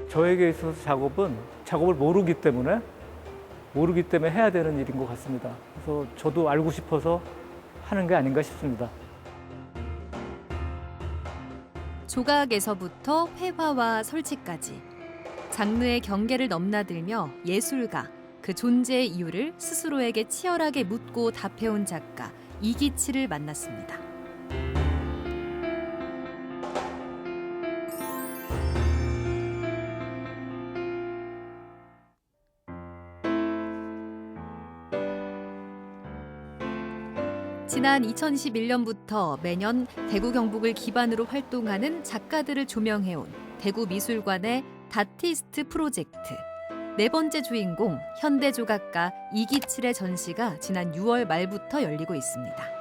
저에게 있어서 작업을 모르기 때문에 해야 되는 일인 것 같습니다. 그래서 저도 알고 싶어서 하는 게 아닌가 싶습니다. 조각에서부터 회화와 설치까지 장르의 경계를 넘나들며 예술가, 그 존재의 이유를 스스로에게 치열하게 묻고 답해온 작가 이기치를 만났습니다. 지난 2011년부터 매년 대구 경북을 기반으로 활동하는 작가들을 조명해온 대구미술관의 다티스트 프로젝트. 네 번째 주인공 현대조각가 이기칠의 전시가 지난 6월 말부터 열리고 있습니다.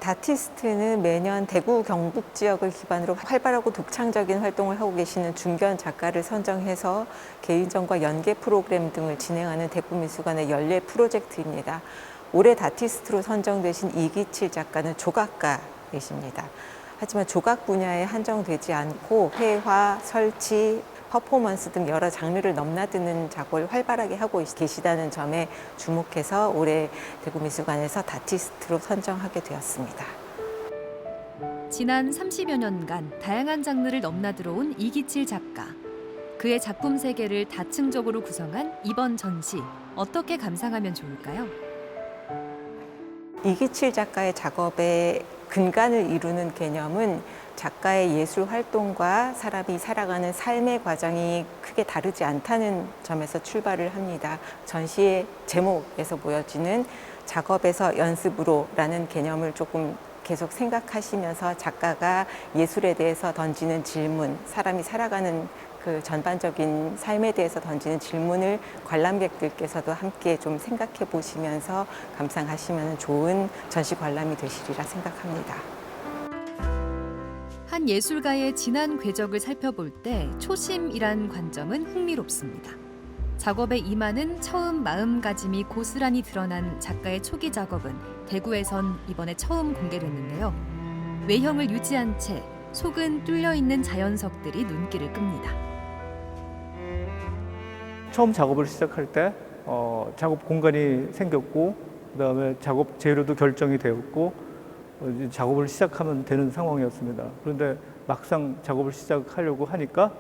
다티스트는 매년 대구 경북 지역을 기반으로 활발하고 독창적인 활동을 하고 계시는 중견 작가를 선정해서 개인전과 연계 프로그램 등을 진행하는 대구미술관의 연례 프로젝트입니다. 올해 다티스트로 선정되신 이기칠 작가는 조각가이십니다. 하지만 조각 분야에 한정되지 않고 회화, 설치, 퍼포먼스 등 여러 장르를 넘나드는 작업을 활발하게 하고 계시다는 점에 주목해서 올해 대구미술관에서 다티스트로 선정하게 되었습니다. 지난 30여 년간 다양한 장르를 넘나들어온 이기칠 작가. 그의 작품 세계를 다층적으로 구성한 이번 전시, 어떻게 감상하면 좋을까요? 이기칠 작가의 작업의 근간을 이루는 개념은 작가의 예술 활동과 사람이 살아가는 삶의 과정이 크게 다르지 않다는 점에서 출발을 합니다. 전시의 제목에서 보여지는 작업에서 연습으로라는 개념을 조금 계속 생각하시면서 작가가 예술에 대해서 던지는 질문, 사람이 살아가는 그 전반적인 삶에 대해서 던지는 질문을 관람객들께서도 함께 좀 생각해 보시면서 감상하시면 좋은 전시 관람이 되시리라 생각합니다. 한 예술가의 지난 궤적을 살펴볼 때 초심이란 관점은 흥미롭습니다. 작업에 임하는 처음 마음가짐이 고스란히 드러난 작가의 초기 작업은 대구에선 이번에 처음 공개됐는데요. 외형을 유지한 채 속은 뚫려있는 자연석들이 눈길을 끕니다. 처음 작업을 시작할 때 작업 공간이 생겼고 그다음에 작업 재료도 결정이 되었고 이제 작업을 시작하면 되는 상황이었습니다. 그런데 막상 작업을 시작하려고 하니까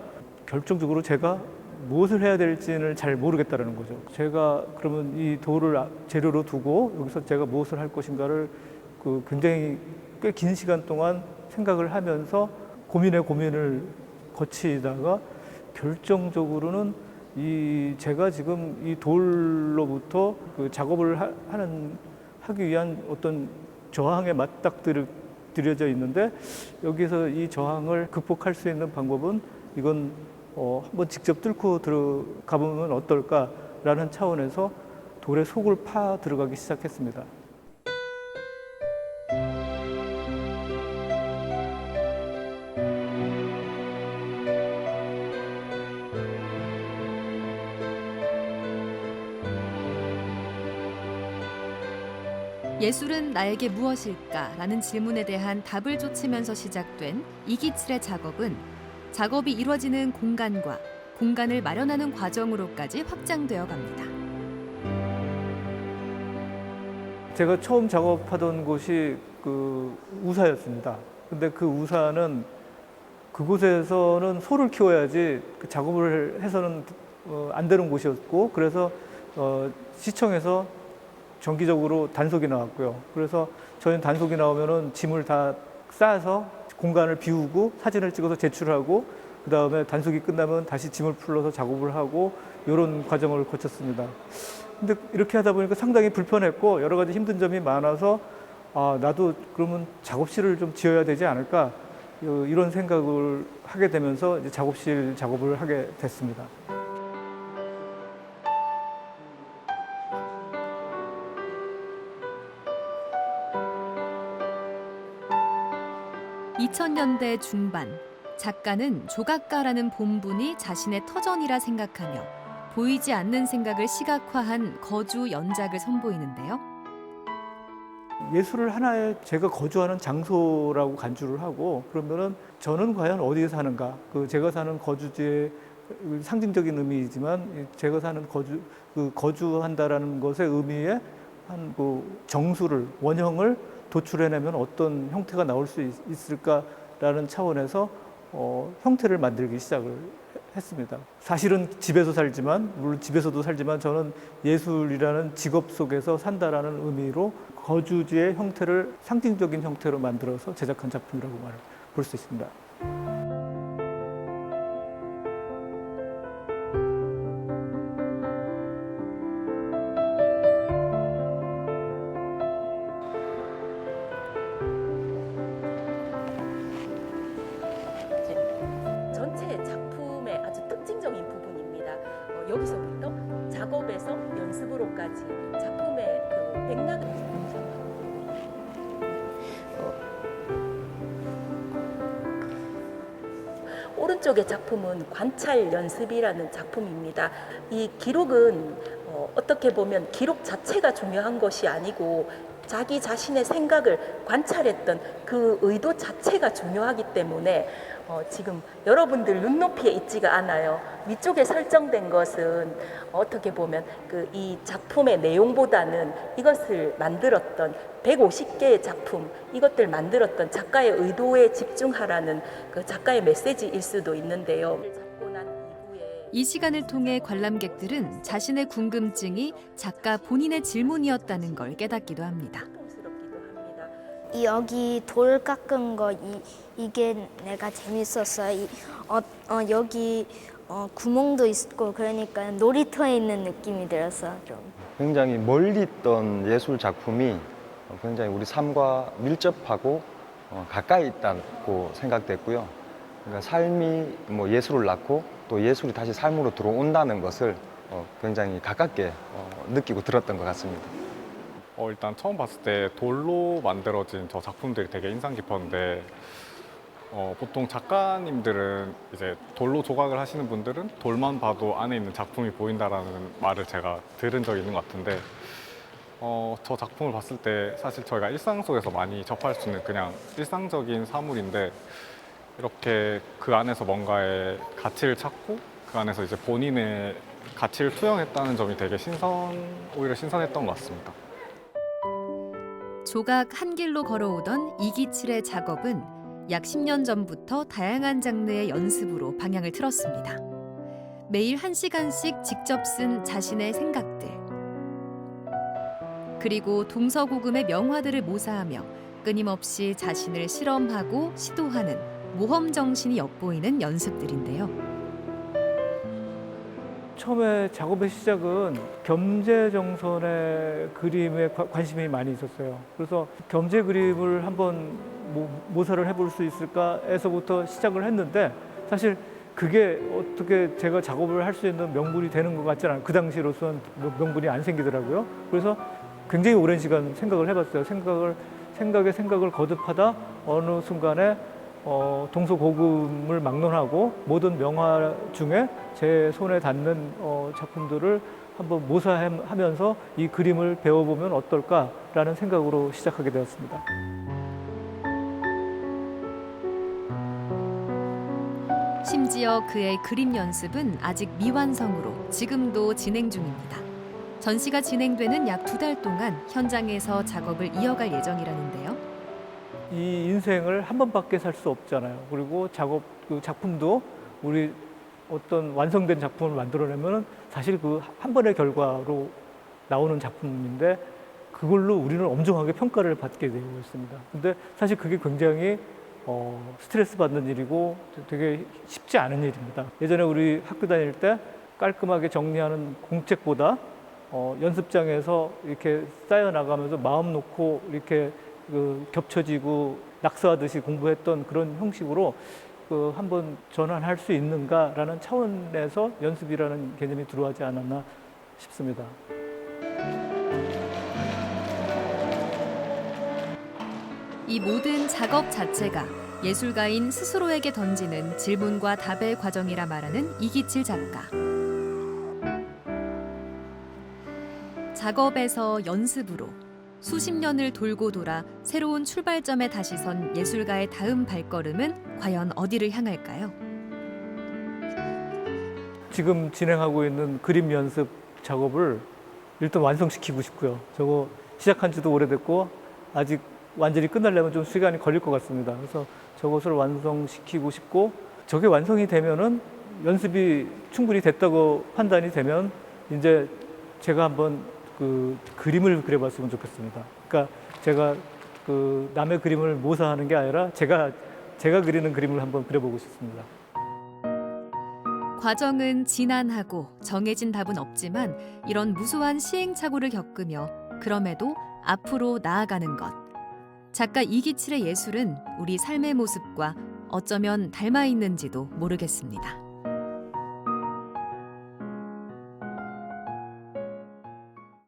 결정적으로 제가 무엇을 해야 될지는 잘 모르겠다는 거죠. 제가 그러면 이 돌을 재료로 두고 여기서 제가 무엇을 할 것인가를 굉장히 꽤 긴 시간 동안 생각을 하면서 고민을 거치다가 결정적으로는 제가 지금 이 돌로부터 그 작업을 하기 위한 어떤 저항에 맞닥뜨려져 있는데 여기서 이 저항을 극복할 수 있는 방법은 이건 한번 직접 뚫고 들어가 보면 어떨까라는 차원에서 돌의 속을 파 들어가기 시작했습니다. 예술은 나에게 무엇일까라는 질문에 대한 답을 쫓으면서 시작된 이기칠의 작업은 작업이 이루어지는 공간과 공간을 마련하는 과정으로까지 확장되어 갑니다. 제가 처음 작업하던 곳이 우사였습니다. 근데 그 우사는 그곳에서는 소를 키워야지 그 작업을 해서는 안 되는 곳이었고 그래서 시청에서 정기적으로 단속이 나왔고요. 그래서 저희는 단속이 나오면은 짐을 다 싸서 공간을 비우고 사진을 찍어서 제출하고 그 다음에 단속이 끝나면 다시 짐을 풀러서 작업을 하고 이런 과정을 거쳤습니다. 근데 이렇게 하다 보니까 상당히 불편했고 여러 가지 힘든 점이 많아서 나도 그러면 작업실을 좀 지어야 되지 않을까 이런 생각을 하게 되면서 이제 작업실 작업을 하게 됐습니다. 2000년대 중반, 작가는 조각가라는 본분이 자신의 터전이라 생각하며 보이지 않는 생각을 시각화한 거주 연작을 선보이는데요. 예술을 하나의 제가 거주하는 장소라고 간주를 하고 그러면은 저는 과연 어디에 사는가? 그 제가 사는 거주지의 상징적인 의미이지만 제가 사는 거주한다라는 것의 의미에 한 그 정수를 원형을 도출해내면 어떤 형태가 나올 수 있을까라는 차원에서 형태를 만들기 시작을 했습니다. 사실은 집에서 살지만 물론 집에서도 살지만 저는 예술이라는 직업 속에서 산다라는 의미로 거주지의 형태를 상징적인 형태로 만들어서 제작한 작품이라고 볼 수 있습니다. 전체 작품의 아주 특징적인 부분입니다. 여기서부터 작업에서 연습으로까지 작품의 그 맥락을 오른쪽의 작품은 관찰 연습이라는 작품입니다. 이 기록은 어떻게 보면 기록 자체가 중요한 것이 아니고 자기 자신의 생각을 관찰했던 그 의도 자체가 중요하기 때문에 지금 여러분들 눈높이에 있지가 않아요. 위쪽에 설정된 것은 어떻게 보면 이 작품의 내용보다는 이것을 만들었던 150개의 작품, 이것들 만들었던 작가의 의도에 집중하라는 그 작가의 메시지일 수도 있는데요. 이 시간을 통해 관람객들은 자신의 궁금증이 작가 본인의 질문이었다는 걸 깨닫기도 합니다. 여기 돌 깎은 거 이게 내가 재밌었어요. 여기 구멍도 있고 그러니까 놀이터에 있는 느낌이 들었어 좀. 굉장히 멀리 있던 예술 작품이 굉장히 우리 삶과 밀접하고 가까이 있다고 생각됐고요. 그러니까 삶이 뭐 예술을 낳고 또 예술이 다시 삶으로 들어온다는 것을 굉장히 가깝게 느끼고 들었던 것 같습니다. 일단 처음 봤을 때 돌로 만들어진 저 작품들이 되게 인상 깊었는데 보통 작가님들은 이제 돌로 조각을 하시는 분들은 돌만 봐도 안에 있는 작품이 보인다라는 말을 제가 들은 적이 있는 것 같은데 저 작품을 봤을 때 사실 저희가 일상 속에서 많이 접할 수 있는 그냥 일상적인 사물인데 이렇게 그 안에서 뭔가의 가치를 찾고 그 안에서 이제 본인의 가치를 투영했다는 점이 되게 오히려 신선했던 것 같습니다. 조각 한 길로 걸어오던 이기칠의 작업은 약 10년 전부터 다양한 장르의 연습으로 방향을 틀었습니다. 매일 1시간씩 직접 쓴 자신의 생각들. 그리고 동서고금의 명화들을 모사하며 끊임없이 자신을 실험하고 시도하는 모험 정신이 엿보이는 연습들인데요. 처음에 작업의 시작은 겸재정선의 그림에 관심이 많이 있었어요. 그래서 겸재 그림을 한번 모사를 해볼 수 있을까에서부터 시작을 했는데 사실 그게 어떻게 제가 작업을 할 수 있는 명분이 되는 것 같지 않아요. 그 당시로서는 명분이 안 생기더라고요. 그래서 굉장히 오랜 시간 생각을 해봤어요. 생각을 거듭하다 어느 순간에 동서고금을 막론하고 모든 명화 중에 제 손에 닿는 작품들을 한번 모사하면서 이 그림을 배워보면 어떨까라는 생각으로 시작하게 되었습니다. 심지어 그의 그림 연습은 아직 미완성으로 지금도 진행 중입니다. 전시가 진행되는 약 2달 동안 현장에서 작업을 이어갈 예정이라는데요. 이 인생을 한 번밖에 살 수 없잖아요. 그리고 그 작품도 우리 어떤 완성된 작품을 만들어내면 사실 그 한 번의 결과로 나오는 작품인데 그걸로 우리는 엄중하게 평가를 받게 되고 있습니다. 근데 사실 그게 굉장히 스트레스 받는 일이고 되게 쉽지 않은 일입니다. 예전에 우리 학교 다닐 때 깔끔하게 정리하는 공책보다 연습장에서 이렇게 쌓여 나가면서 마음 놓고 이렇게 겹쳐지고 낙서하듯이 공부했던 그런 형식으로 한번 전환할 수 있는가라는 차원에서 연습이라는 개념이 들어가지 않았나 싶습니다. 이 모든 작업 자체가 예술가인 스스로에게 던지는 질문과 답의 과정이라 말하는 이기칠 작가. 작업에서 연습으로 수십 년을 돌고 돌아 새로운 출발점에 다시 선 예술가의 다음 발걸음은 과연 어디를 향할까요? 지금 진행하고 있는 그림 연습 작업을 일단 완성시키고 싶고요. 저거 시작한 지도 오래됐고 아직 완전히 끝나려면 좀 시간이 걸릴 것 같습니다. 그래서 저것을 완성시키고 싶고, 저게 완성이 되면은 연습이 충분히 됐다고 판단이 되면 이제 제가 한번 그 그림을 그려봤으면 좋겠습니다. 그러니까 제가 그 남의 그림을 모사하는 게 아니라 제가 그리는 그림을 한번 그려보고 싶습니다. 과정은 지난하고 정해진 답은 없지만 이런 무수한 시행착오를 겪으며 그럼에도 앞으로 나아가는 것. 작가 이기칠의 예술은 우리 삶의 모습과 어쩌면 닮아 있는지도 모르겠습니다.